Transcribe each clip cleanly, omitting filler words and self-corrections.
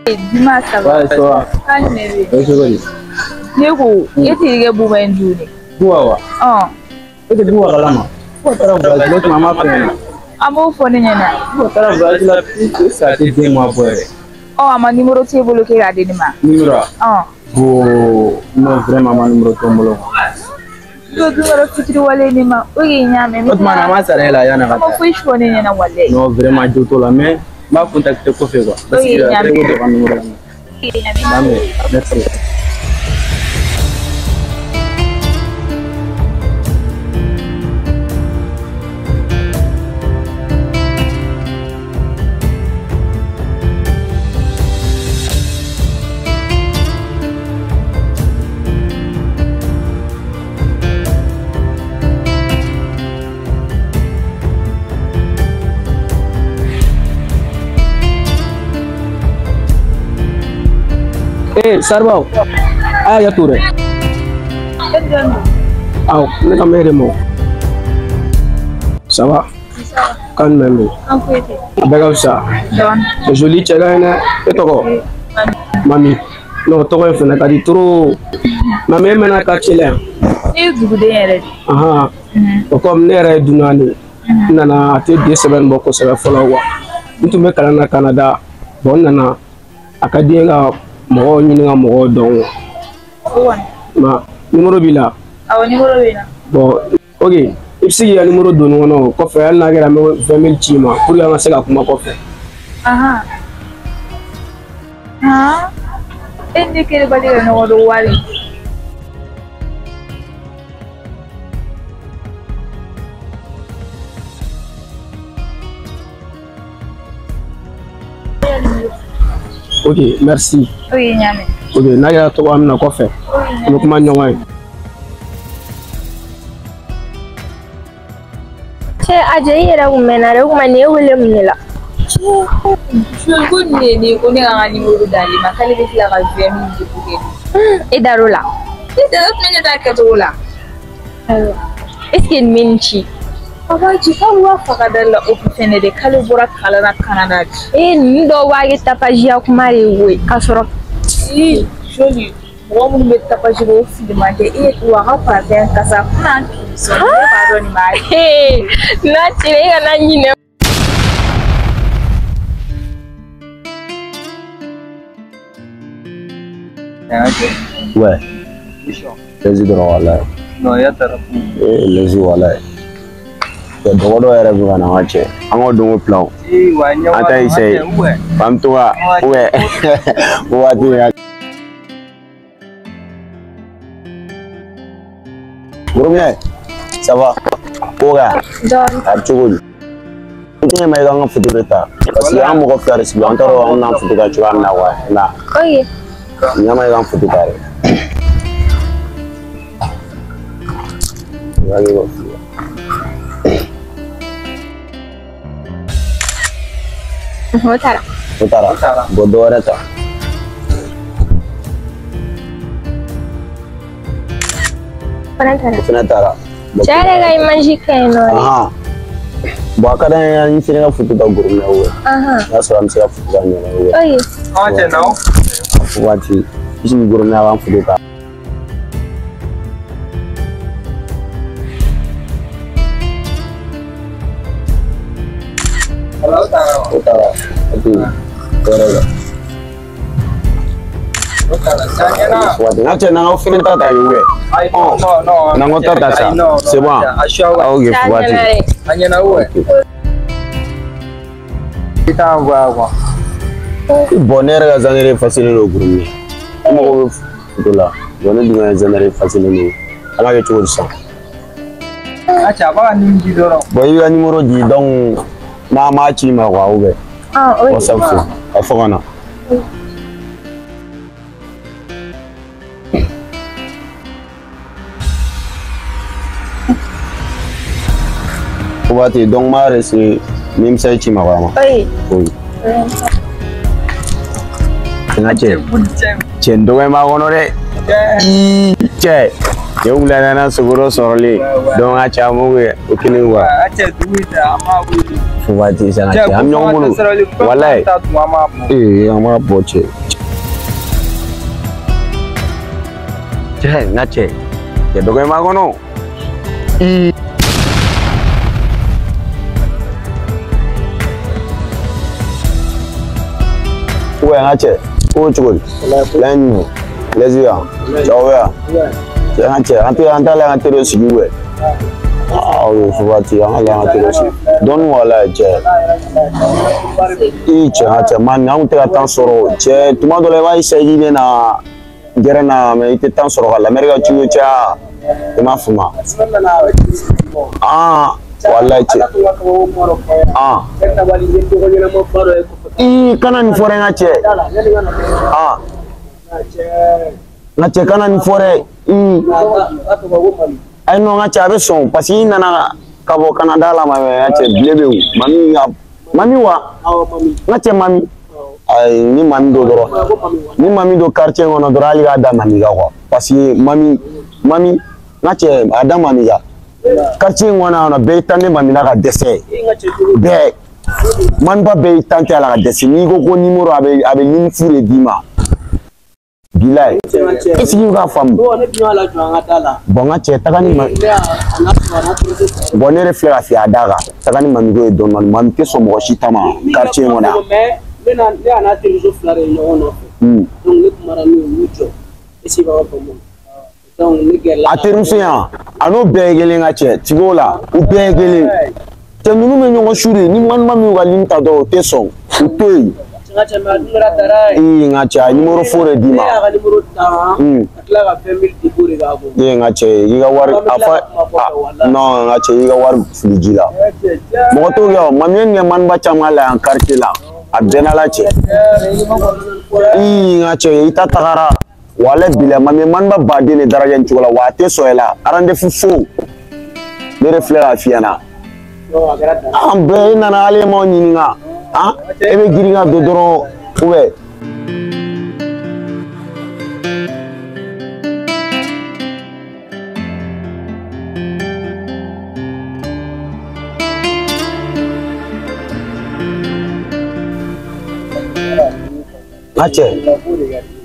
Dima ça va. Ouais, ça va. Nico, eti bubenduni. Buwa. Ah. Eti buwa lama. Buwa tara Brazil to mama friend. Amo phone nyana. Buwa tara Brazil la ça te dit moi boy. Oh, ama numéro ti bloqué ga denima. Numéro. Ah. Bo no vraiment ma numéro tombolo. Do numéro fitri wale nima. Oyi nyame. Otman ama sare la yana kata. Mo fish phone nyana wale. Non vraiment joto la mais ma contacter ko fe quoi. Parce que très gros numéro. Merci. Sarbao, ya Touré. Ah, ne ka mere mo. Ça va? Kan même. D'accord ça. C'est joli tchela et toko. Mami. Non, toko e fena ka di trop. Mami mena ka tchela. E dugude yere. Aha. Comme ne yɛrɛ dunani. Nana te 2 semaines bɔ kosɛbɛ fɔlɔ wa. N tun bɛ kalan na Canada. Bon nana a ka di n ka mɔgɔw ɲini ka mɔgɔw dɔn. Ma numéro b'i la. Awɔ numéro b'i la. Bon, ok. I bɛ se k'i ka numéro don nin kɔnɔ kɔfɛ hali n'a kɛra n bɛ 20 000 ci ma pour que an ka se ka kuma kɔfɛ. Aha. Ha? E ni kele bali ka ɲɔgɔn dɔn wari. Ok, merci. Oui, nyame. Ok, n'a kɛra tɔgɔ min na kɔfɛ an bɛ kuma ɲɔgɔn ye. Cɛ a jɛ i yɛrɛ kun mɛnna dɛ, o kuma nin ye wele mun de la? Ko ne ko ne ka n ka numéro d'ale ma k'ale bɛ tila ka 20 000 débloquer. I dar'o la? I dar'o la, ne t'a kɛcogo la. Ayiwa, est-ce que nin bɛ nin ci? A b'a ci k'aw b'a faga da la o fɛnɛ de k'ale bɔra kalan na Canada de. Nin dɔw b'a kɛ tapaziya kuma de ye koyi k'a sɔrɔ. Joli mɔgɔ minnu bɛ tapazi o fili man tɛ wa a ka parfum kasa kuna kiri sɔn ne b'a dɔn nin b'a ye. N'a cira i kana ɲinɛ. Ouais. Laisse dɔrɔn wala. Non, ya taara. Laisse wala. Dɔgɔ dɔ yɛrɛ bɛ ka na an ka cɛ. An ka don ko plan. An ta essayer. An bɛ to ka waati min na. Gurumɛ, ça va? Ko ka? A bɛ cogo di? N tɛ ɲɛma i ka an ka photo de ta. Parce que an mɔgɔ 2 de sigi an t'a dɔn an bɛna photo ta cogoya min na wa. Ok. Ɲɛma i ka an photo ta dɛ. O taara. O taara. Bon dɔ wɛrɛ ta. Fana taara. O fana taara. Cɛ yɛrɛ ka image ka ɲi nɔ. Ahan. Bon a ka d'an ye an fana ka photo ta groupe la o. N'a sɔrɔ an bɛ se ka photo ta ɲɔgɔn ye. Ok. An cɛ n'aw. Waati i sigi groupe la an photo ta. O taara. Ok. Kɔrɔ la. N'a cɛ n'an ka fini ta ta yen n'an ko ta ta sa c'est bon ok waati a ɲɛna o i t'a envoyer quoi bon ne yɛrɛ ka zanere fasciné don groupe ye an mago bɛ photo la bon ne dun ka zanere fasciné don an b'a kɛ cogo di sisan a cɛ a b'a ka numéro di dɔrɔn bon i ka numéro di donc m'a ci ma quoi ou bien WhatsApp fɛ a fɔ ka na waati donc m'a reçu même ça ci ma quoi ma oui n'a cɛ cɛ n dɔgɔ ma kɔnɔ dɛ cɛ ne wulila na sogoro sɔrɔlen donc a caman bɛ o kelen quoi a cɛ dugu in tɛ a m'a wuli Faut pas dire ça. Voilà. On m'a boché. Tiens, nache. Tu dois me magono. Ouais, nache. Oh, tu vois. L'année. Les yeux. Ciao, ouais. Tiens, nache. Ante la ante le suivre. Ah oui, faut pas dire. Donne-moi là, tiens. Tiens, man, on te attend sur. Tiens, tout le monde va essayer de na. Gerena, mais il était temps sur la mer. Tu veux tiens. Ma fuma. Ah, voilà. Ah. Kana ni fore ngache. Ah. Ngache kana ni fore. Ay no ngache abe son parce que nana kabo Canada la ma ngache blebe mami wa ngache mami ay ni mami do doro ni mami do quartier ngono doro ali ga da mami ga quoi parce que mami ngache ada mami ga quartier ngona na be tande mami na ga dessert be man ba be tante ala ga dessert ni ko numéro abe ni fure dima bilay est-ce que va femme bon ngache tagani ma bon ne reflète afi adaga tagani mami go don mami ke so mo shitama quartier ngona ana toujours flare yono donc le marani mucho esi ba ko mo donc ni gela aterusia ano begele ngache tigola u begele temunu me nyongo shure ni man mami ga limta do teson utoyi ngache ma dura dara ngache numéro fore dima ya numéro ta atla ga 20000 dibure ga go ngache yiga war afa non ngache yiga war fujila mo to yo mami ne man ba chamala en quartier la abdenala che ngache ita tagara wala bila mami man ba badine daraja nchula wate soela arande fufu le reflet afiana ambe nana ale mo nyinga ah ebe giringa do doro uwe ngache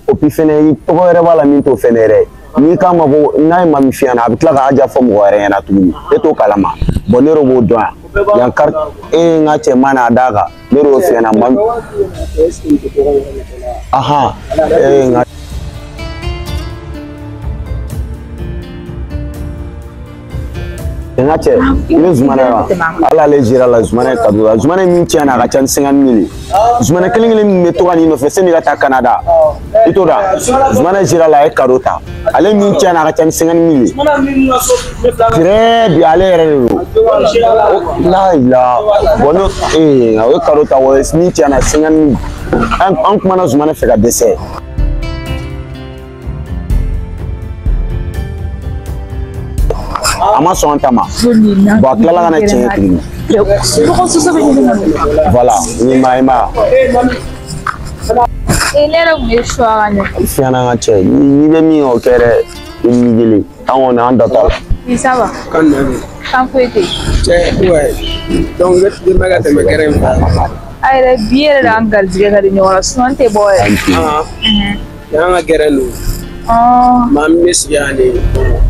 opi fene to re wala min to fene re ni kama bo nay mami fiana abitla ga aja fo mo re na tumi eto kalama bonero bo do yan kar ngache mana daga nero fiana mam aha ngache ile zumana ala le jira la zumana kadula zumana min tiana ga chan 50000 zumana kelingile min to gani no fe seni ga ta Canada itoda zumana jira la e karota ale min tiana ga chan 50000 très bien ale rero la ila bono e karota wo min tiana 50000 an kuma na zumana fe ga dessert ama son tama ba kala na chen kini voilà ni maima elera umeshwa ngane fiana nga che ni be mi o kere ni gele tawon na ndata ni sawa kan kwete che ouais donc le maga te me kere ay re biere rangal jige kali nyora sonte boy ya nga kere no mamis yani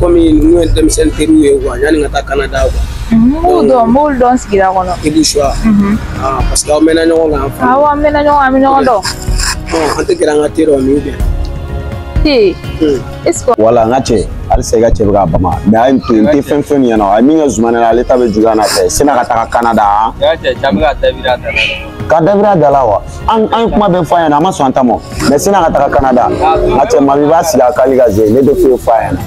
komi nous dem senteru e wa yani ngata Canada wa mul don sigira kono ibu shwa parce que on mena nyongo nga wa mena nyongo ami nyongo do ante kira ngati ro mi bien ti esko wala ngache al sega che ba bama da inte fen yana ami nga zumana la leta be jugana te sina kata Canada ya che jamga tabira kadabira dalawa an kuma be faya na maso antamo mais sina kata Canada ngache mabi ba sila kaliga ze ne do fe faya na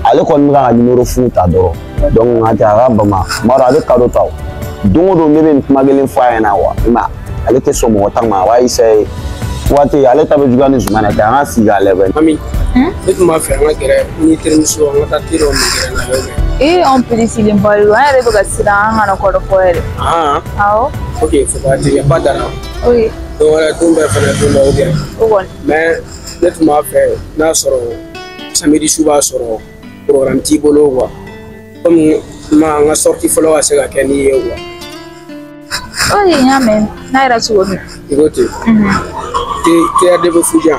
ale kon mga numéro futa do donc ngache ga bama mara ale kado taw dongo do mebe magelen faya na wa ma ale te somo tama wa ise wati ale tabe jugana zumana ta nga siga leben mami ma faire nga kere ni termiso nga ta tiro mi kere na yobe on peut décider pas loin avec le sida ngana ko do foere ok faut pas dire pas d'argent oui donc voilà tout va faire tout là bien mais laisse-moi faire na soro samedi suba soro programme ti bolo wa comme ma nga sorti folo ase ga keni yewa Oh, yamen. Naira suami. Igote. Ke ade bo fuja.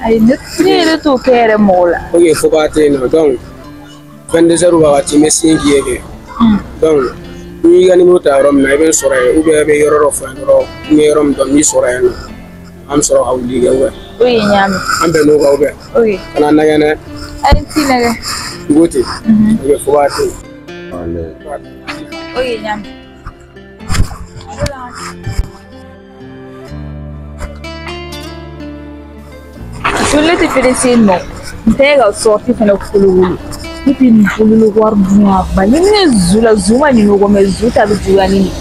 Ai ne to kere mola. Okay, fo ba te no donc. 22 wa ti mesingi yeke. Donc, ni ga ni mota rom na ben sore u be yoro fo ro ni rom don ni sore no. Am soro awli ga wa. Oui, nyame. Am be no ga ube. Oui. Kana na yana. Ai tinere. Igote. Okay, fo ba te. Oui, nyame. Je l'ai fait essayer non. T'es sorti faire le boulot. Et puis nous voir moi. Bah ni zula zuma ni no me zuta bijua ni.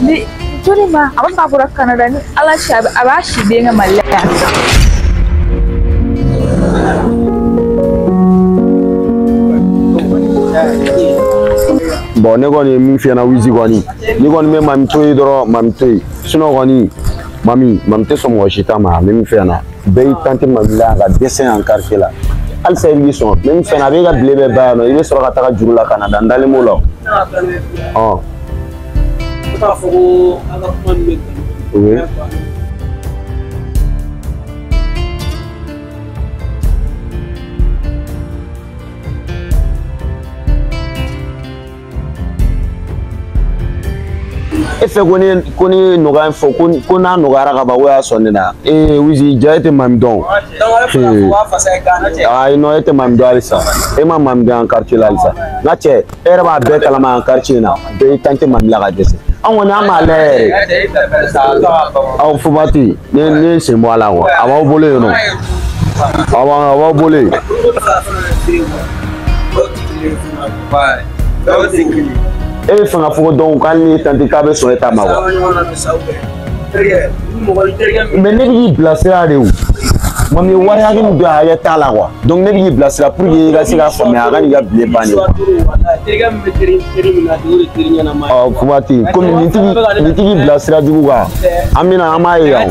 Ni tole ma avant pas pour Canada ni ala shab abashi benga malaya. Bon, ne kɔni ye min fiyɛ na Wizi kɔni ni kɔni bɛ mami to ye dɔrɔn mami to ye sinon kɔni mami tɛ sɔn mɔgɔ si ta ma a bɛ min fiyɛ na bɛɛ y'i tante mami la ka dɛsɛ yan quartier la halisa i b'i sɔn mɛ min fiyɛ na a bɛ ka bile bɛɛ ba yan nɔ i bɛ sɔrɔ ka taga juru la ka na da n dalen b'o la o. E fɛ ko ni nɔgɔya fɔ ko n'a nɔgɔyara ka ban ko y'a sɔn ne na Wizi ja e tɛ mami dɔn ayi non e tɛ mami dɔn halisa e ma mami dɔn an quartier la halisa n ka cɛ e yɛrɛ b'a bɛɛ kalama an quartier in na bɛɛ y'i tante mami la ka dɛsɛ an kɔni an b'a layɛ yɛrɛ aw Fubati ne sen bɔ a la quoi a b'aw bolo yen nɔ a b'aw bolo yen. E bɛ fɛ ka fɔ ko donc hali ni tante k'a bɛ sɔn e ta ma wa mais ne bɛ k'i bilasira de o mami wari hakɛ min don a hakɛ t'a la quoi donc ne bɛ k'i bilasira pour que i ka se k'a faamuya a ka n'i ka bile ban de Fubati komi nin tigi bilasira jugu kan an b'a ye yan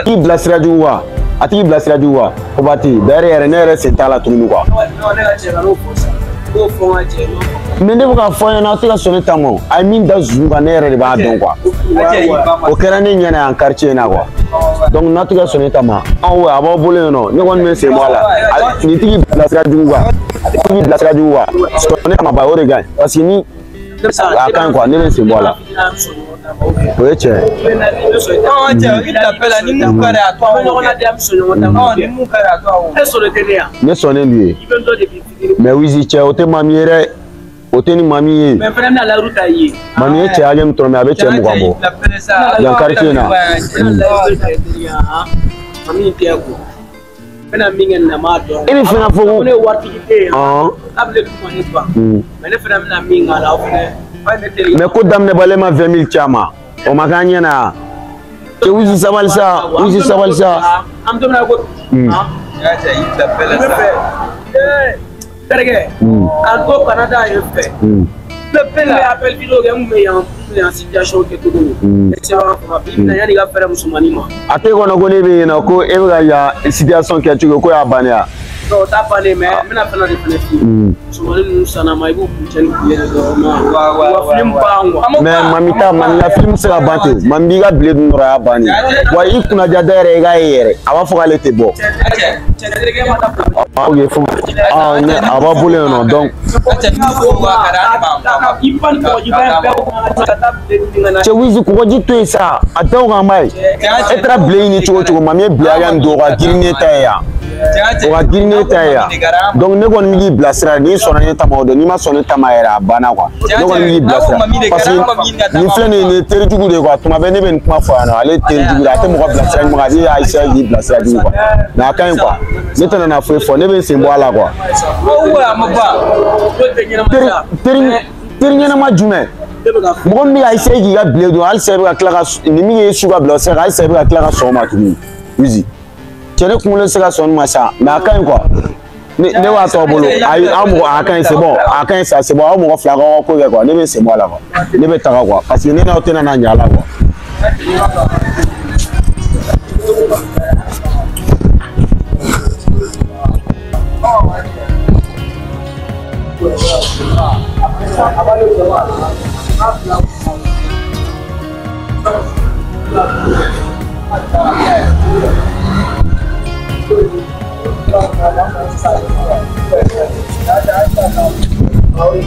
k'i bilasira jugu kan a tigi bilasira jugu kan Fubati d'ailleurs ne yɛrɛ sen t'a la tuguni quoi. Mais ne bɛ ka fɔ ɲɛna aw tɛ ka sɔn ne ta ma a ye min da zun kan ne yɛrɛ de b'a dɔn quoi o kɛra ne ɲɛna yan quartier in na quoi donc n'a tɛ ka sɔn ne ta ma a b'aw bolo yen nɔ ne kɔni bɛ sen bɔ a la nin tigi bilasira jugu kan sɔn ne ta ma ba o de ka ɲi parce que ni a ka ɲi quoi ne bɛ sen bɔ a la o ye tiɲɛ ne sɔnnen don ye mais Wizi cɛ o tɛ mami ye dɛ o tɛ ni mami ye mami ye cɛ hakɛ min tɔrɔ mɛ a bɛ cɛ mugan bɔ yan quartier in na e bɛ fɛn ka fɔ ko mais ko daminɛbalen ma 20 000 caman o ma k'an ɲɛna yan cɛ Wizi sabali sa Wizi sabali sa. Tergue, algo Canada est fait. Le père appelle vidéo que en situation que tout le monde. C'est ma vie, n'a rien à faire musulmani ma. A te kono ko ne be na ko e ga ya situation ke tugo ko ya bania. No ta bane me na fana de fana fi. Musulmani nu sana mai bu kuchen ku ye do ma. Wa film bango. Mais mamita man la film se la bante. Mambi ga bled no ya bani. Wa ikuna ja dere ga yere. Aba fo ga lete bo. Ah oui, faut ne aba bole no donc. Che Wizi ko ji to isa ataw ga mai. Etra blei ni chugo mami bia ga ndo ga girne ta ya. O ga girne ta ya. Donc ne gon mi blasira ni sona ni tama do ni ma sona tama era bana kwa. Ne gon mi blasira parce que ni flene ni teri jugu de kwa tuma be ne ben kuma fo ana ale teri jugu da te mo ga blasira mo ga di aisha di blasira jugu kwa. Na kan kwa. Ne tana na fo ne ben sembo ala kwa. Teri nyana ma jume. Mo mi aisha gi ga bledo al sebe ga kla ga ni mi ye suga blasira al sebe ga kla ga so ma tumi. Wizi. Chere kumule se ga son ma sa. Na kan kwa. Ne wa to bolo ay amu akan c'est bon akan ça c'est bon amu flaga ko quoi ne be c'est moi là quoi ne be taga quoi parce que ne na otena na nyala quoi Ah oui,